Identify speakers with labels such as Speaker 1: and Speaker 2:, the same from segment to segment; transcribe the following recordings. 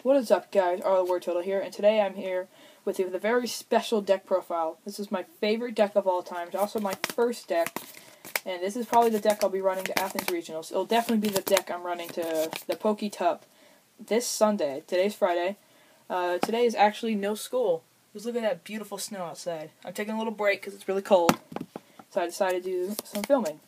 Speaker 1: What is up, guys? Arlo Word Total here, and today I'm here with you with a very special deck profile. This is my favorite deck of all time. It's also my first deck, and this is probably the deck I'll be running to Athens Regionals. It'll definitely be the deck I'm running to the Poke Tup this Sunday. Today's Friday. Today is actually no school. Just look at that beautiful snow outside. I'm taking a little break because it's really cold, so I decided to do some filming.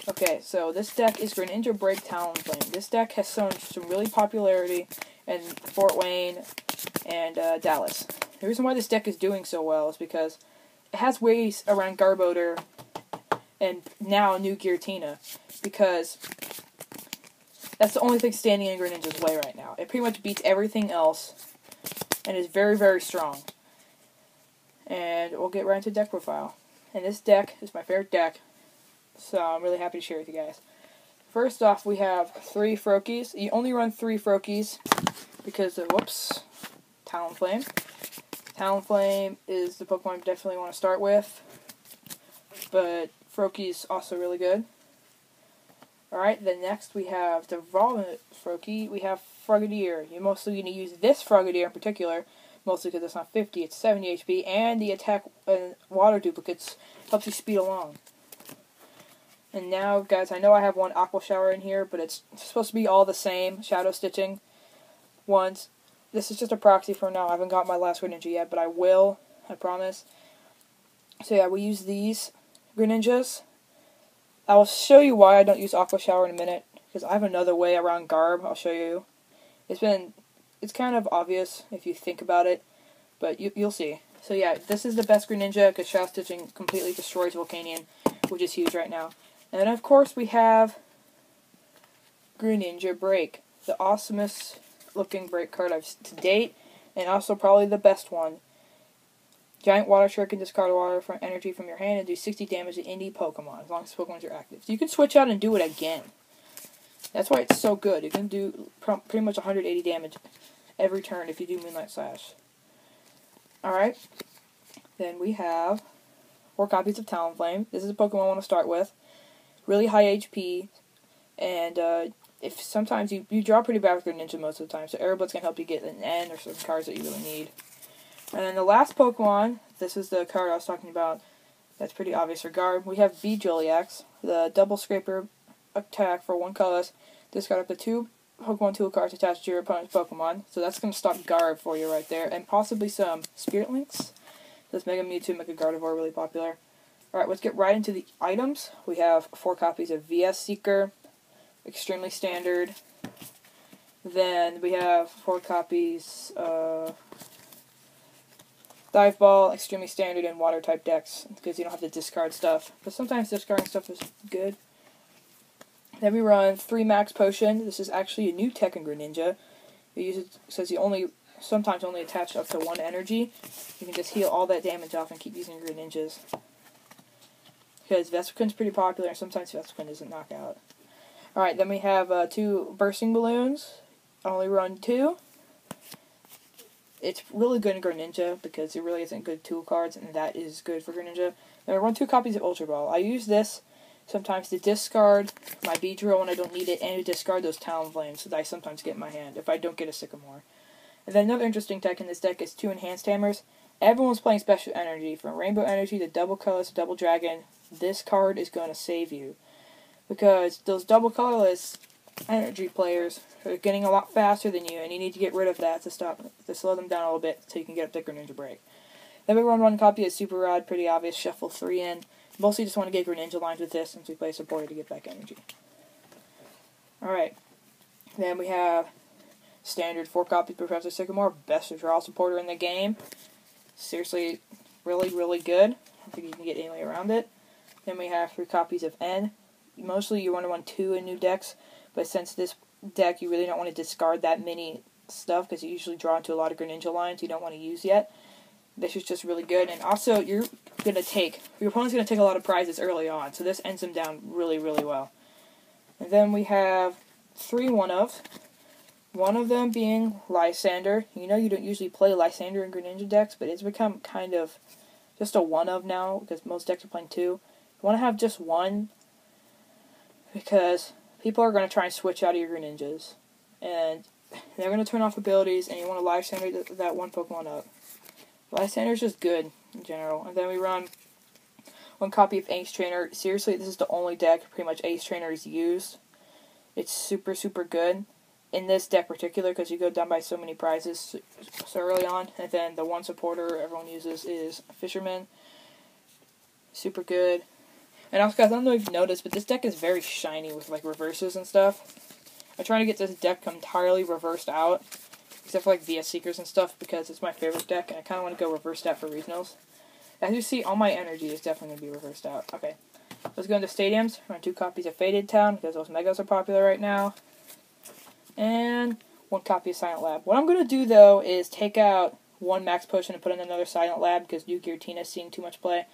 Speaker 1: Okay, so this deck is Greninja Break Talonflame. This deck has shown some really popularity in Fort Wayne and Dallas. The reason why this deck is doing so well is because it has ways around Garbodor and now New Giratina, because that's the only thing standing in Greninja's way right now. It pretty much beats everything else and is very, very strong. And we'll get right into deck profile. And this deck is my favorite deck, so I'm really happy to share it with you guys. First off, we have 3 Froakies. You only run 3 Froakies because of, Talonflame. Talonflame is the Pokemon you definitely want to start with, but Froakie is also really good. Alright, then next we have the Evolved Froakie. We have Frogadier. You're mostly going to use this Frogadier in particular, mostly because it's not 50, it's 70 HP, and the attack and water duplicates helps you speed along. And now, guys, I know I have one Aqua Shower in here, but it's supposed to be all the same Shadow Stitching ones. This is just a proxy for now. I haven't got my last Greninja yet, but I will, I promise. So yeah, we use these Greninjas. I will show you why I don't use Aqua Shower in a minute, because I have another way around Garb. I'll show you. It's kind of obvious if you think about it, but you'll see. So yeah, this is the best Greninja, because Shadow Stitching completely destroys Volcanion, which is huge right now. And then, of course, we have Greninja Break, the awesomest looking break card I've to date, and also probably the best one. Giant Water Shuriken can discard water from energy from your hand and do 60 damage to any Pokemon, as long as Pokemons are active. So you can switch out and do it again. That's why it's so good. You can do pretty much 180 damage every turn if you do Moonlight Slash. Alright, then we have 4 copies of Talonflame. This is a Pokemon I want to start with. Really high HP, and if sometimes you draw pretty bad with Greninja most of the time, so Aeroblitz can help you get an N or some cards that you really need. And then the last Pokemon, this is the card I was talking about, that's pretty obvious for Garb. We have Joliax, the double scraper attack for 1 colorless. Discard up to 2 Pokemon tool cards attached to your opponent's Pokemon, so that's going to stop Garb for you right there, and possibly some Spirit Links. This Mega Mewtwo, Mega Gardevoir, really popular. Alright, let's get right into the items. We have 4 copies of VS Seeker, extremely standard. Then we have 4 copies of Dive Ball, extremely standard, and water type decks, because you don't have to discard stuff. But sometimes discarding stuff is good. Then we run 3 Max Potion. This is actually a new tech in Greninja. It says you sometimes only attach up to 1 energy. You can just heal all that damage off and keep using Greninjas, because Vespiqun's pretty popular, and sometimes Vespiqun doesn't knock out. Alright, then we have 2 Bursting Balloons. I only run 2. It's really good in Greninja, because there really isn't good tool cards, and that is good for Greninja. Then I run 2 copies of Ultra Ball. I use this sometimes to discard my Beedrill when I don't need it, and to discard those Talonflames that I sometimes get in my hand if I don't get a Sycamore. And then another interesting tech in this deck is 2 Enhanced Hammers. Everyone's playing Special Energy, from Rainbow Energy to Double Colorless, Double Dragon. This card is going to save you, because those Double Colorless Energy players are getting a lot faster than you, and you need to get rid of that to slow them down a little bit so you can get up to Greninja Break. Then we run 1 copy of Super Rod, pretty obvious, shuffle 3 in. Mostly just want to get Greninja lines with this, since we play supporter to get back energy. Alright, then we have standard 4 copies of Professor Sycamore, best draw supporter in the game. Seriously, really, really good. I don't think you can get any way around it. Then we have 3 copies of N. Mostly you want to run 2 in new decks, but since this deck you really don't want to discard that many stuff, because you usually draw into a lot of Greninja lines you don't want to use yet. This is just really good, and also your opponent's going to take a lot of prizes early on, so this ends them down really, really well. And then we have 3 one-ofs. One of them being Lysander. You know you don't usually play Lysander in Greninja decks, but it's become kind of just a one-of now, because most decks are playing 2. You want to have just 1, because people are going to try and switch out of your Greninjas. And they're going to turn off abilities, and you want to Lysander that one Pokemon up. Lysander's just good in general. And then we run 1 copy of Ace Trainer. Seriously, this is the only deck pretty much Ace Trainer is used. It's super, super good in this deck particular because you go down by so many prizes so early on. And then the one supporter everyone uses is Fisherman. Super good. And also, guys, I don't know if you've noticed, but this deck is very shiny with, like, reverses and stuff. I'm trying to get this deck entirely reversed out, except for, like, VS Seekers and stuff, because it's my favorite deck, and I kind of want to go reversed out for regionals. As you see, all my energy is definitely going to be reversed out. Okay, let's go into stadiums. Run 2 copies of Faded Town, because those Megas are popular right now. And 1 copy of Silent Lab. What I'm going to do, though, is take out 1 Max Potion and put in another Silent Lab, because New Giratina is seeing too much play.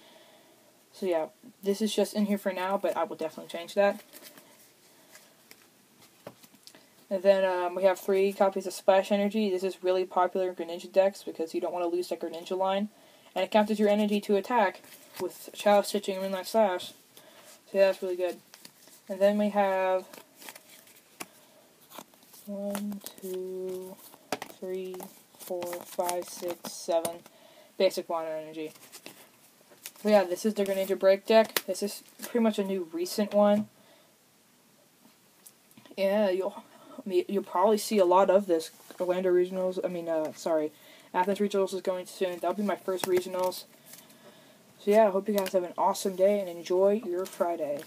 Speaker 1: So yeah, this is just in here for now, but I will definitely change that. And then we have 3 copies of Splash Energy. This is really popular in Greninja decks because you don't want to lose that Greninja line. And it counts as your energy to attack with Shadow Stitching and Moonlight Slash. So yeah, that's really good. And then we have 1, 2, 3, 4, 5, 6, 7 basic Water Energy. So yeah, this is the Greninja Break deck. This is pretty much a new recent one. Yeah, you'll probably see a lot of this. Orlando Regionals, Athens Regionals is going soon. That'll be my first Regionals. So yeah, I hope you guys have an awesome day and enjoy your Friday.